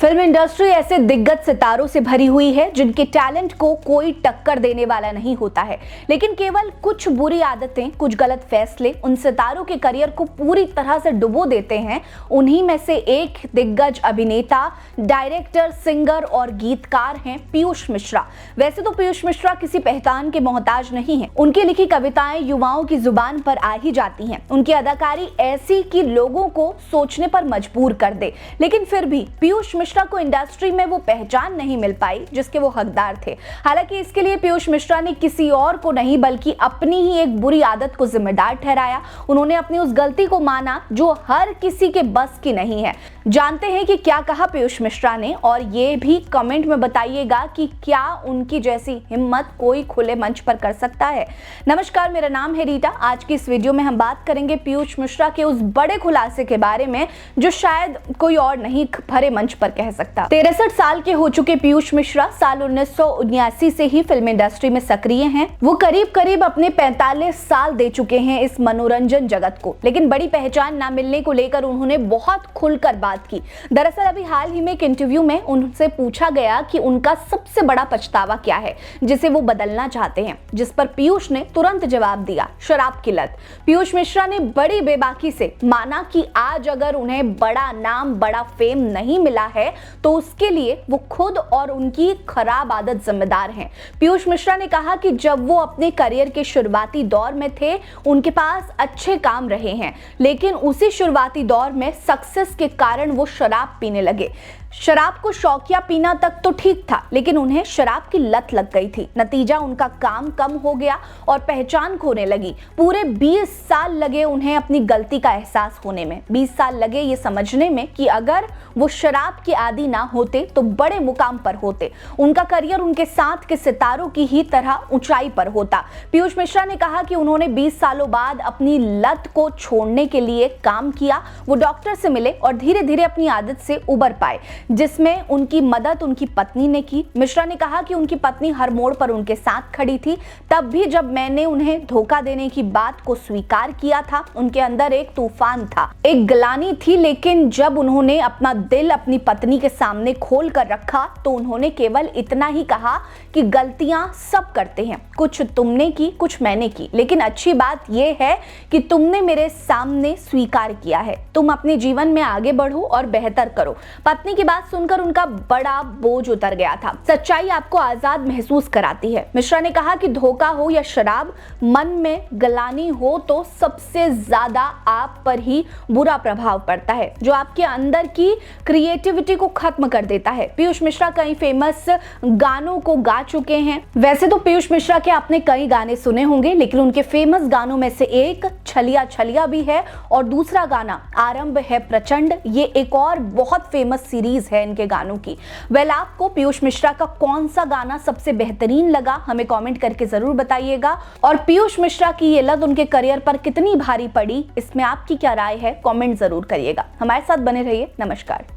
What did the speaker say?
Film industry ऐसे दिग्गज सितारों से भरी हुई है जिनके टैलेंट को कोई टक्कर देने वाला नहीं होता है, लेकिन केवल कुछ बुरी आदतें, कुछ गलत फैसले उन सितारों के करियर को पूरी तरह से डुबो देते हैं। उन्हीं में से एक दिग्गज अभिनेता, डायरेक्टर, सिंगर और गीतकार हैं पीयूष मिश्रा। वैसे तो पीयूष मिश्रा किसी पहचान के मोहताज नहीं है। उनकी लिखी कविताएं युवाओं की जुबान पर आ ही जाती हैं। उनकी अदाकारी ऐसी कि लोगों को सोचने पर मजबूर कर दे, लेकिन फिर भी पीयूष मिश्रा को इंडस्ट्री में वो पहचान नहीं मिल पाई जिसके वो हकदार थे। हालांकि इसके लिए पीयूष मिश्रा ने किसी और को नहीं बल्कि अपनी ही एक बुरी आदत को जिम्मेदार ठहराया। उन्होंने अपनी उस गलती को माना जो हर किसी के बस की नहीं है। जानते हैं कि क्या कहा पीयूष मिश्रा ने, और ये भी कमेंट में बताइएगा कि क्या उनकी जैसी हिम्मत कोई खुले मंच पर कर सकता है। नमस्कार, मेरा नाम है रीटा। आज की इस वीडियो में हम बात करेंगे पीयूष मिश्रा के उस बड़े खुलासे के बारे में जो शायद कोई और नहीं भरे मंच पर कह सकता। 63 साल के हो चुके पीयूष मिश्रा साल 1979 से ही फिल्म इंडस्ट्री में सक्रिय हैं। वो करीब अपने 45 साल दे चुके हैं इस मनोरंजन जगत को, लेकिन बड़ी पहचान ना मिलने को लेकर उन्होंने बहुत खुलकर बात की। दरअसल अभी हाल ही में एक इंटरव्यू में उनसे पूछा गया कि उनका सबसे बड़ा पछतावा क्या है जिसे वो बदलना चाहते हैं, जिस पर पीयूष ने तुरंत जवाब दिया, शराब की लत। पीयूष मिश्रा ने बड़ी बेबाकी से माना कि आज अगर उन्हें बड़ा नाम, बड़ा फेम नहीं मिला है तो उसके लिए वो खुद और उनकी खराब आदत जिम्मेदार हैं। पीयूष मिश्रा ने कहा कि जब वो अपने करियर के शुरुआती दौर में थे उनके पास अच्छे काम रहे हैं, लेकिन उसी शुरुआती दौर में सक्सेस के कारण वो शराब पीने लगे। शराब को शौकिया पीना तक तो ठीक था, लेकिन उन्हें शराब की लत लग गई थी। नतीजा उनका काम कम हो गया और पहचान खोने लगी। पूरे 20 साल लगे उन्हें अपनी गलती का एहसास होने में। 20 साल लगे ये समझने में कि अगर वो शराब के आदी ना होते तो बड़े मुकाम पर होते। उनका करियर उनके साथ के सितारों की ही तरह ऊंचाई पर होता। पीयूष मिश्रा ने कहा कि उन्होंने 20 सालों बाद अपनी लत को छोड़ने के लिए काम किया। वो डॉक्टर से मिले और धीरे धीरे अपनी आदत से उबर पाए, जिसमें उनकी मदद उनकी पत्नी ने की। मिश्रा ने कहा कि उनकी पत्नी हर मोड़ पर उनके साथ खड़ी थी। तब भी जब मैंने उन्हें धोखा देने की बात को स्वीकार किया था, उनके अंदर एक तूफान था, एक ग्लानि थी, लेकिन जब उन्होंने अपना दिल अपनी पत्नी के सामने खोल कर रखा तो उन्होंने केवल इतना ही कहा कि गलतियां सब करते हैं, कुछ तुमने की, कुछ मैंने की, लेकिन अच्छी बात यह है कि तुमने मेरे सामने स्वीकार किया है। तुम अपने जीवन में आगे बढ़ो और बेहतर करो। पत्नी की बात सुनकर उनका बड़ा बोझ उतर गया था। सच्चाई आपको आजाद महसूस कराती है। मिश्रा ने कहा कि धोखा हो या शराब, मन में ग्लानि हो तो सबसे ज्यादा आप पर ही बुरा प्रभाव पड़ता है, जो आपके अंदर की क्रिएटिविटी को खत्म कर देता है। पीयूष मिश्रा कई फेमस गानों को गा चुके हैं। वैसे तो पीयूष मिश्रा के आपने कई गाने सुने होंगे, लेकिन उनके फेमस गानों में से एक छलिया छलिया भी है और दूसरा गाना आरंभ है प्रचंड। ये एक और बहुत फेमस सीरीज है इनके गानों की। आपको पीयूष मिश्रा का कौन सा गाना सबसे बेहतरीन लगा, हमें कमेंट करके जरूर बताइएगा। और पीयूष मिश्रा की ये लत उनके करियर पर कितनी भारी पड़ी, इसमें आपकी क्या राय है, कमेंट जरूर करिएगा। हमारे साथ बने रहिए। नमस्कार।